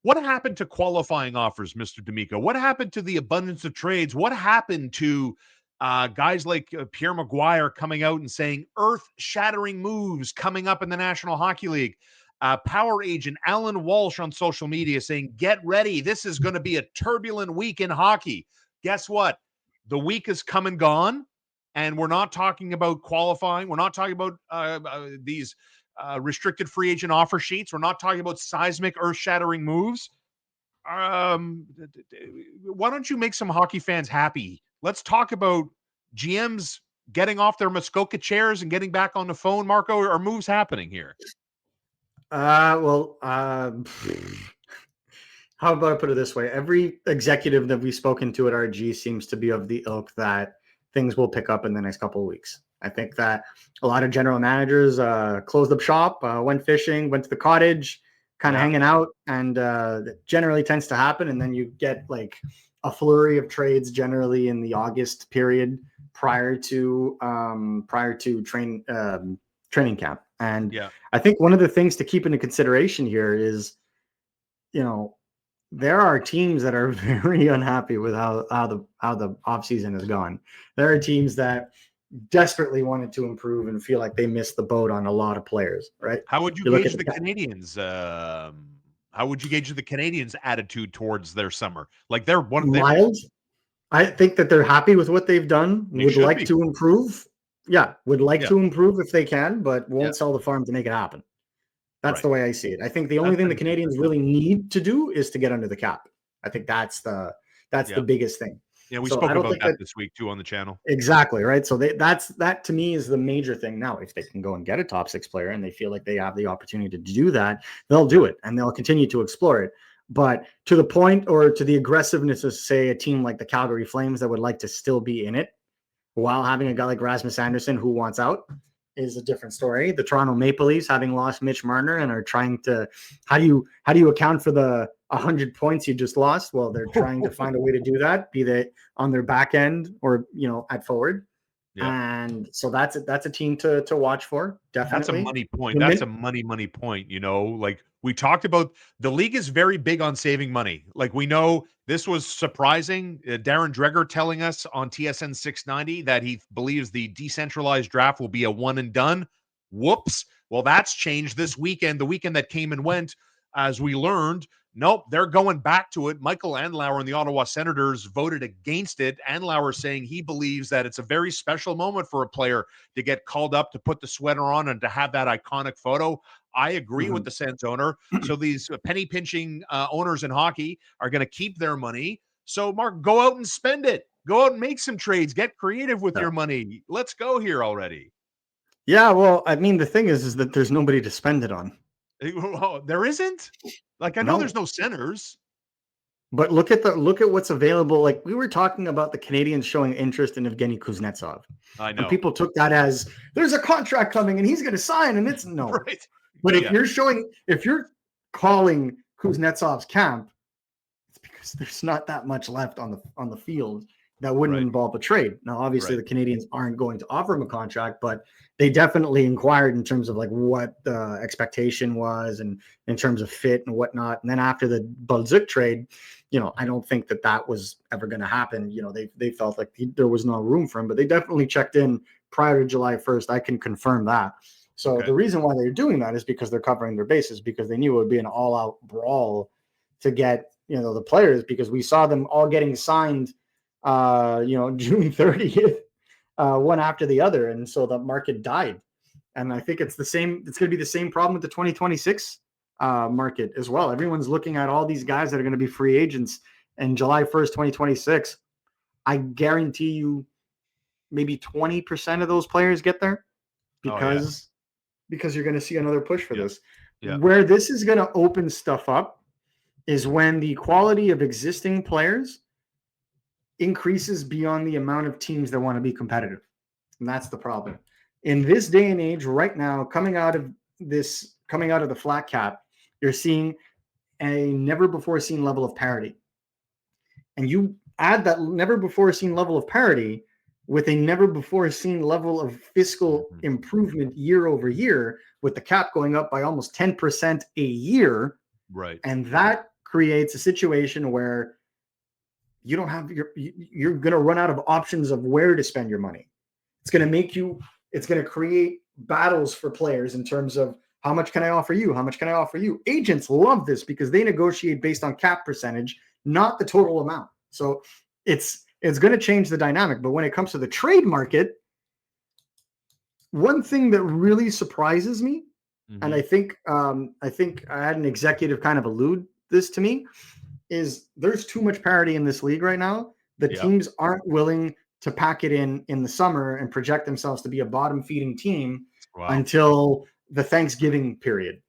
What happened to qualifying offers, Mr. D'Amico? What happened to the abundance of trades? What happened to guys like Pierre Maguire coming out and saying earth-shattering moves coming up in the National Hockey League? Power agent Alan Walsh on social media saying, get ready. This is going to be a turbulent week in hockey. Guess what? The week is come and gone, and we're not talking about qualifying. We're not talking about these restricted free agent offer sheets. We're not talking about seismic, earth-shattering moves. Why don't you make some hockey fans happy? Let's talk about GMs getting off their Muskoka chairs and getting back on the phone, Marco. Are moves happening here? How about I put it this way? Every executive that we've spoken to at RG seems to be of the ilk that things will pick up in the next couple of weeks. I think that a lot of general managers closed up shop, went fishing, went to the cottage, kind of hanging out, and that generally tends to happen. And then you get like a flurry of trades generally in the August period prior to training camp. And I think one of the things to keep into consideration here is, there are teams that are very unhappy with how the offseason has gone. There are teams that desperately wanted to improve and feel like they missed the boat on a lot of players, right? How would you gauge the Canadiens? How would you gauge the Canadiens' attitude towards their summer? Like they're mild. I think that they're happy with what they've done. Would like to improve. Yeah, would like to improve if they can, but won't sell the farm to make it happen. That's the way I see it. I think the only thing the Canadiens really need to do is to get under the cap. I think that's the biggest thing. Yeah, we spoke about that this week too on the channel. Exactly, right? So that to me is the major thing. Now, if they can go and get a top 6 player and they feel like they have the opportunity to do that, they'll do it and they'll continue to explore it. But to the point or to the aggressiveness of, say, a team like the Calgary Flames that would like to still be in it while having a guy like Rasmus Anderson who wants out is a different story. The Toronto Maple Leafs, having lost Mitch Marner, and are trying to, how do you account for the 100 points you just lost? Well, they're trying to find a way to do that, be they on their back end or at forward. Yeah. And so that's a team to watch for. Definitely. That's a money point. That's a money point. Like we talked about, the league is very big on saving money. Like we know this was surprising. Darren Dreger telling us on TSN 690 that he believes the decentralized draft will be a one and done. Whoops. Well, that's changed this weekend. The weekend that came and went, as we learned, nope, they're going back to it. Michael Andlauer and the Ottawa Senators voted against it. Andlauer saying he believes that it's a very special moment for a player to get called up, to put the sweater on, and to have that iconic photo. I agree with the Sens owner. So these penny-pinching owners in hockey are going to keep their money. So, Mark, go out and spend it. Go out and make some trades. Get creative with your money. Let's go here already. Yeah, well, I mean, the thing is that there's nobody to spend it on. There isn't? Like, I know there's no centers. But look at what's available. Like we were talking about the Canadiens showing interest in Evgeny Kuznetsov. I know. And people took that as there's a contract coming and he's going to sign, and it's no. Right. But if you're calling Kuznetsov's camp, it's because there's not that much left on the field that wouldn't involve a trade. Now, obviously, the Canadiens aren't going to offer him a contract, but they definitely inquired in terms of like what the expectation was and in terms of fit and whatnot. And then after the Balzuc trade, I don't think that was ever going to happen. They felt like there was no room for him, but they definitely checked in prior to July 1st. I can confirm that. So the reason why they're doing that is because they're covering their bases, because they knew it would be an all-out brawl to get, the players, because we saw them all getting signed June 30th, one after the other. And so the market died. And I think it's going to be the same problem with the 2026 market as well. Everyone's looking at all these guys that are going to be free agents in July 1st, 2026. I guarantee you maybe 20% of those players get there because you're going to see another push for this. Yeah. Where this is going to open stuff up is when the quality of existing players increases beyond the amount of teams that want to be competitive. And that's the problem. In this day and age right now, coming out of the flat cap, you're seeing a never before seen level of parity. And you add that never before seen level of parity with a never before seen level of fiscal improvement year over year, with the cap going up by almost 10% a year. Right. And that creates a situation where you don't have you're going to run out of options of where to spend your money. It's going to create battles for players in terms of how much can I offer you? How much can I offer you? Agents love this because they negotiate based on cap percentage, not the total amount. So it's going to change the dynamic. But when it comes to the trade market, one thing that really surprises me, and I think I had an executive kind of allude this to me, is there's too much parity in this league right now. The teams aren't willing to pack it in the summer and project themselves to be a bottom feeding team until the Thanksgiving period.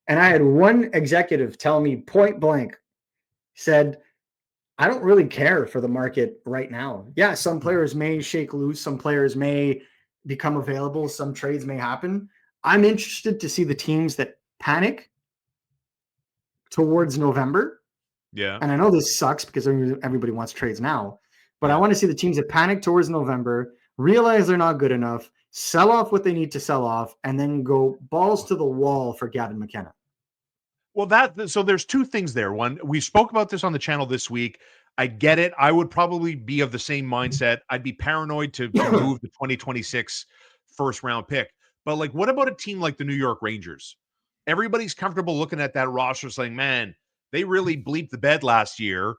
And I had one executive tell me point blank, said, I don't really care for the market right now. Yeah, some players may shake loose. Some players may become available. Some trades may happen. I'm interested to see the teams that panic towards November. Yeah. And I know this sucks because everybody wants trades now, but I want to see the teams that panic towards November, realize they're not good enough, sell off what they need to sell off, and then go balls to the wall for Gavin McKenna. Well, so there's two things there. One, we spoke about this on the channel this week. I get it. I would probably be of the same mindset. I'd be paranoid to move the 2026 first round pick. But like, what about a team like the New York Rangers? Everybody's comfortable looking at that roster saying, man, they really bleeped the bed last year.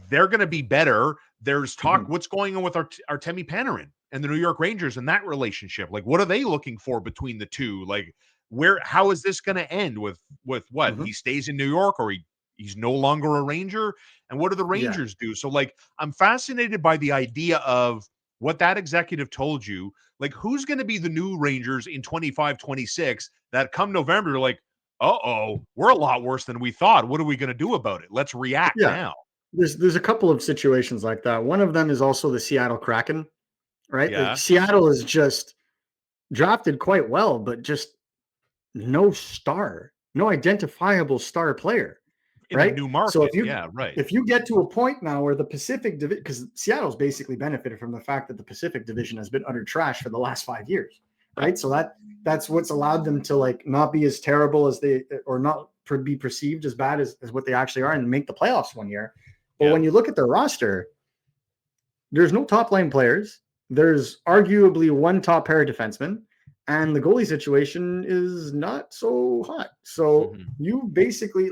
They're going to be better. There's talk. What's going on with Artemi Panarin and the New York Rangers and that relationship? Like, what are they looking for between the two? Like, how is this going to end with what? He stays in New York, or he's no longer a Ranger? And what do the Rangers do? So like, I'm fascinated by the idea of what that executive told you. Like, who's going to be the new Rangers in 25-26 that come November, like, we're a lot worse than we thought. What are we going to do about it? Let's react now. There's a couple of situations like that. One of them is also the Seattle Kraken, right? Yeah. Like Seattle is just drafted quite well, but just no star, no identifiable star player, in right? a new market. So if you get to a point now where the Pacific Division, because Seattle's basically benefited from the fact that the Pacific Division has been utter trash for the last 5 years, right? So that's what's allowed them to like not be as terrible as they, or not be perceived as bad as what they actually are, and make the playoffs one year. But when you look at their roster, there's no top line players. There's arguably one top pair defenseman, and the goalie situation is not so hot. So you basically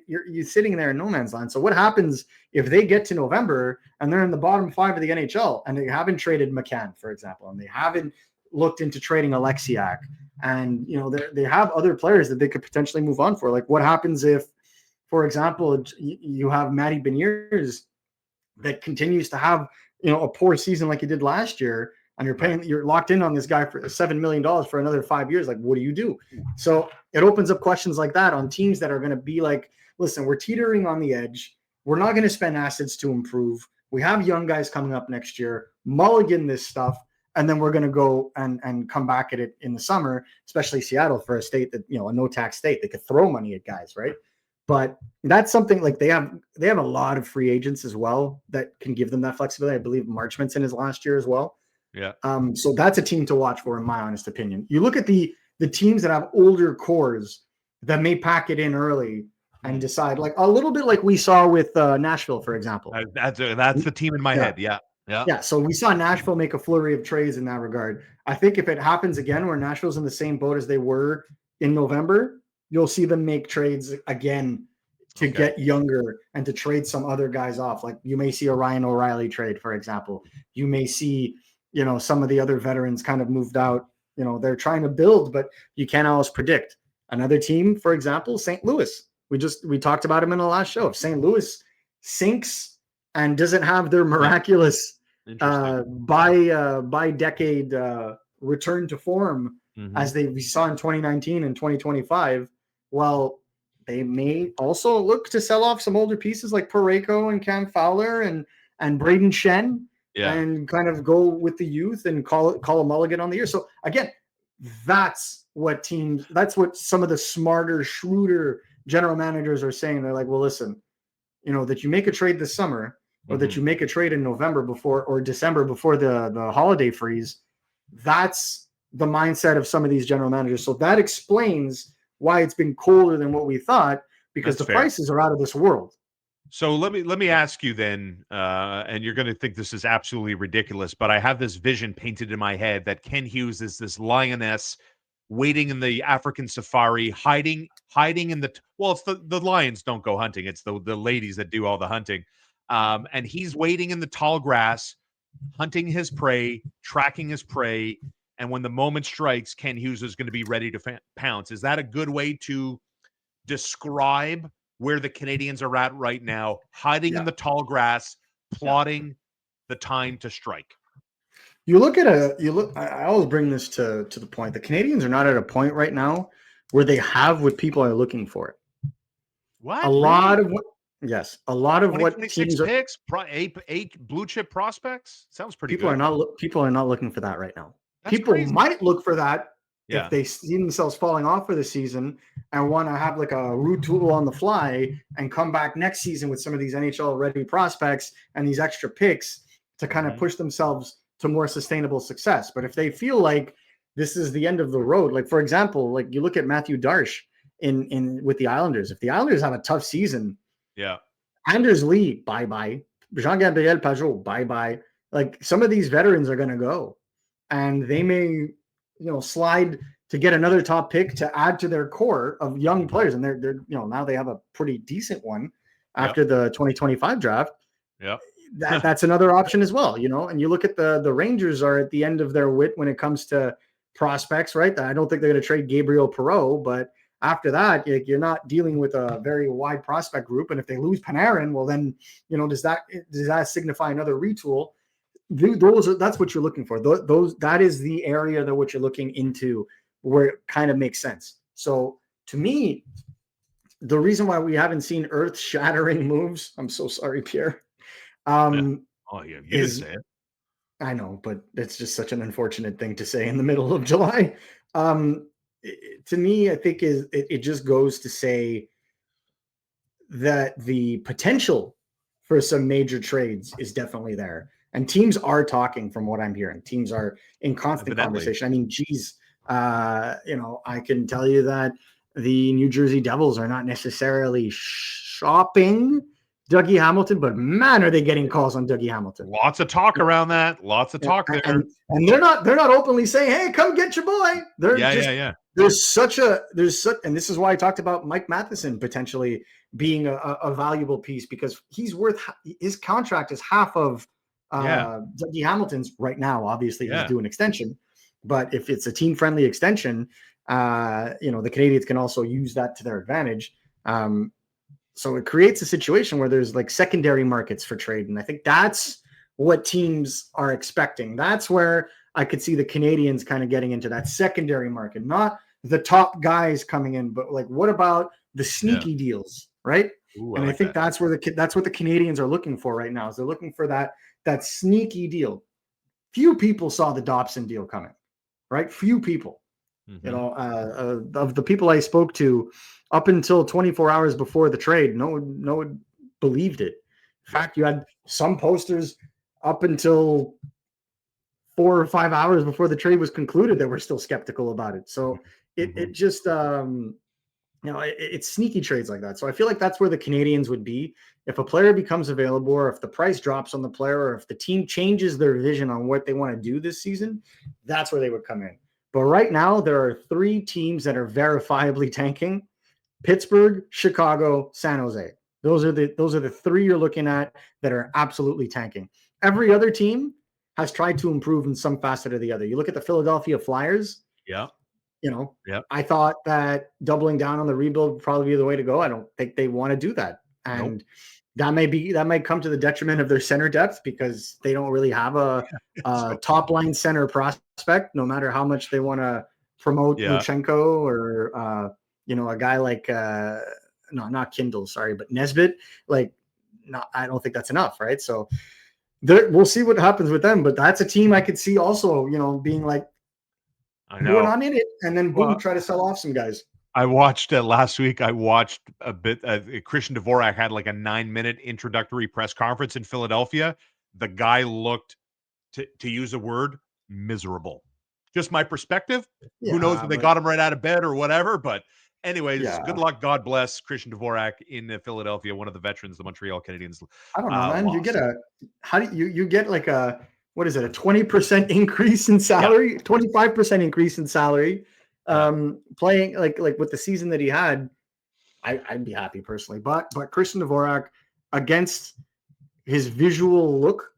you're sitting there in no man's land. So what happens if they get to November and they're in the bottom 5 of the NHL and they haven't traded McCann, for example, and they haven't looked into trading Alexiak, and they have other players that they could potentially move on for? Like, what happens if, for example, you have Matty Beniers that continues to have a poor season like he did last year, and you're locked in on this guy for $7 million for another 5 years? Like, what do you do? So it opens up questions like that on teams that are going to be like, listen, we're teetering on the edge. We're not going to spend assets to improve. We have young guys coming up next year. Mulligan this stuff, and then we're going to go and come back at it in the summer, especially Seattle, for a state that, a no-tax state. They could throw money at guys, right? But that's something like they have a lot of free agents as well that can give them that flexibility. I believe Marchment's in his last year as well. Yeah. So that's a team to watch for, in my honest opinion. You look at the teams that have older cores that may pack it in early and decide, like a little bit like we saw with Nashville, for example. That's the team in my head. Yeah. Yeah. So we saw Nashville make a flurry of trades in that regard. I think if it happens again where Nashville's in the same boat as they were in November, you'll see them make trades again to get younger and to trade some other guys off. Like you may see a Ryan O'Reilly trade, for example. You may see, some of the other veterans kind of moved out. They're trying to build, but you can't always predict. Another team, for example, St. Louis. We talked about him in the last show. If St. Louis sinks and doesn't have their miraculous by decade return to form as we saw in 2019 and 2025, well, they may also look to sell off some older pieces like Parayko and Cam Fowler and Braden Shen, and kind of go with the youth and call a mulligan on the year. So again, that's what some of the smarter, shrewder general managers are saying. They're like, well, listen, that you make a trade this summer, or that you make a trade in November or December before the holiday freeze. That's the mindset of some of these general managers. So that explains why it's been colder than what we thought, because That's the fair. prices are out of this world. So let me ask you then, and you're going to think this is absolutely ridiculous, but I have this vision painted in my head that Ken Hughes is this lioness waiting in the African safari, hiding in the well, it's the lions don't go hunting; it's the ladies that do all the hunting, and he's waiting in the tall grass, hunting his prey, tracking his prey, and when the moment strikes, Ken Hughes is going to be ready to pounce. Is that a good way to describe where the Canadians are at right now, hiding in Yeah. the tall grass, Yeah. plotting the time to strike? I always bring this to the point. The Canadians are not at a point right now where they have what people are looking for. A What? lot Really? of what yes, a lot of what 2026 teams are picks, eight blue chip prospects? Sounds pretty people are good. not people are not looking for that right now. That's People crazy. might look for that if Yeah. they see themselves falling off for the season and want to have like a retool on the fly and come back next season with some of these NHL ready prospects and these extra picks to kind of Mhm. push themselves to more sustainable success. But if they feel like this is the end of the road, like for example, like you look at Matthew Darche in with the Islanders. If the Islanders have a tough season, Yeah. Anders Lee, bye bye. Jean Gabriel Pajot, bye bye. Like some of these veterans are going to go, and they may, slide to get another top pick to add to their core of young players, and they're now they have a pretty decent one Yep. after the 2025 draft. Yep. That's another option as well, And you look at the Rangers are at the end of their wit when it comes to prospects, right? I don't think they're going to trade Gabriel Perreault, but after that, you're not dealing with a very wide prospect group. And if they lose Panarin, well, then does that signify another retool? That's what you're looking for. That is the area that what you're looking into, where it kind of makes sense. So to me, the reason why we haven't seen earth-shattering moves, I'm so sorry, Pierre, Yeah. Oh, yeah. You didn't is say it. I know, but it's just such an unfortunate thing to say in the middle of July. To me, I think it just goes to say that the potential for some major trades is definitely there. And teams are talking from what I'm hearing. Teams are in constant Evidently. conversation. I mean, geez, I can tell you that the New Jersey Devils are not necessarily shopping Dougie Hamilton, but man, are they getting calls on Dougie Hamilton. Lots of talk around that. Lots of talk there. And they're not openly saying, "Hey, come get your boy." They're just Yeah. there's and this is why I talked about Mike Matheson potentially being a valuable piece, because he's worth his contract is half of Yeah. Dougie Hamilton's right now. Obviously, he's Yeah. due an extension, but if it's a team friendly extension, the Canadians can also use that to their advantage. So it creates a situation where there's like secondary markets for trade, and I think that's what teams are expecting. That's where I could see the Canadians kind of getting into that secondary market, not the top guys coming in, but like what about the sneaky deals, right? Ooh, I And I like think that. that's what the Canadians are looking for right now. Is they're looking for that sneaky deal. Few people saw the Dobson deal coming, right? Few people. Mhm. Of the people I spoke to up until 24 hours before the trade, no one believed it. In fact, you had some posters up until 4 or 5 hours before the trade was concluded that were still skeptical about it. So it Mhm. just it's sneaky trades like that. So I feel like that's where the Canadians would be if a player becomes available, or if the price drops on the player, or if the team changes their vision on what they want to do this season. That's where they would come in. But right now, there are three teams that are verifiably tanking: Pittsburgh, Chicago, San Jose. Those are the three you're looking at that are absolutely tanking. Every other team has tried to improve in some facet or the other. You look at the Philadelphia Flyers. Yeah. You know, Yeah. I thought that doubling down on the rebuild would probably be the way to go. I don't think they want to do that, Nope. and that might come to the detriment of their center depth, because they don't really have a So, top line center prospect. No matter how much they want to promote yeah. Luchenko, or a guy like no, not Kindle, sorry, but Nesbitt. Like, no, I don't think that's enough, right? So we'll see what happens with them. But that's a team I could see also, being like, I we're know. not in it, and then boom, Well, try to sell off some guys. I watched last week. I watched a bit. Christian Dvorak had like a 9-minute introductory press conference in Philadelphia. The guy looked, to use a word, miserable. Just my perspective. Who knows Yeah, if they but got him right out of bed or whatever, but Anyways, good Yeah. luck. God bless Christian Dvorak in Philadelphia, one of the veterans the Montreal Canadiens I don't know, man. You get lost. a how do you get like a what is it, a 20% increase in Yeah, salary, 25% increase in salary, yeah. playing like with the season that he had, I'd be happy personally. But Christian Dvorak against his visual look,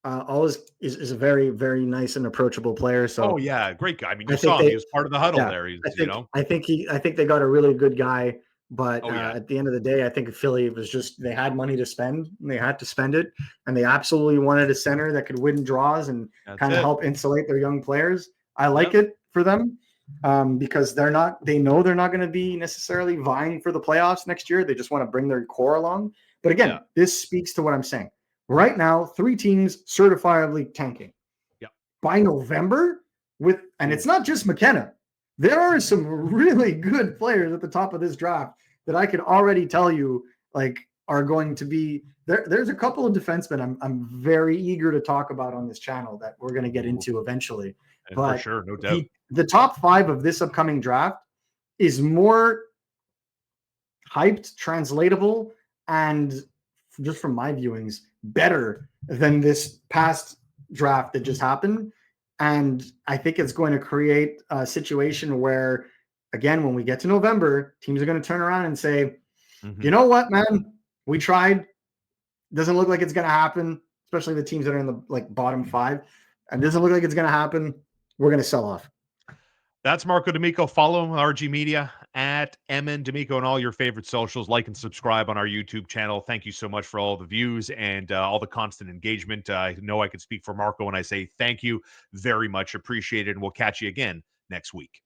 always is a very, very nice and approachable player. Oh, So yeah, great guy. I mean, you I think saw him. He they was part of the huddle yeah, there. He's, you know? I think they got a really good guy. But Oh, yeah. at the end of the day, I think Philly was just they had money to spend and they had to spend it, and they absolutely wanted a center that could win draws and That's kind of it. help insulate their young players. I like Yep. it for them because they know they're not going to be necessarily vying for the playoffs next year. They just want to bring their core along. But Yeah. again, this speaks to what I'm saying. Right now, 3 teams certifiably tanking Yeah. by November and Ooh. it's not just McKenna. There are some really good players at the top of this draft that I could already tell you like are going to be there. There's a couple of defensemen I'm very eager to talk about on this channel that we're going to get Ooh. into eventually. And for But sure, no doubt. the top 5 of this upcoming draft is more hyped, translatable, and just from my viewings, better than this past draft that just happened. And I think it's going to create a situation where, again, when we get to November, teams are going to turn around and say, you Mhm. know what, man, we tried. Doesn't look like it's going to happen, especially the teams that are in the like bottom 5. And doesn't look like it's going to happen. We're going to sell off. That's Marco D'Amico. Follow him, RG Media, at MN D'Amico on all your favorite socials. Like and subscribe on our YouTube channel. Thank you so much for all the views and all the constant engagement. I know I can speak for Marco when I say thank you. Very much appreciated. And we'll catch you again next week.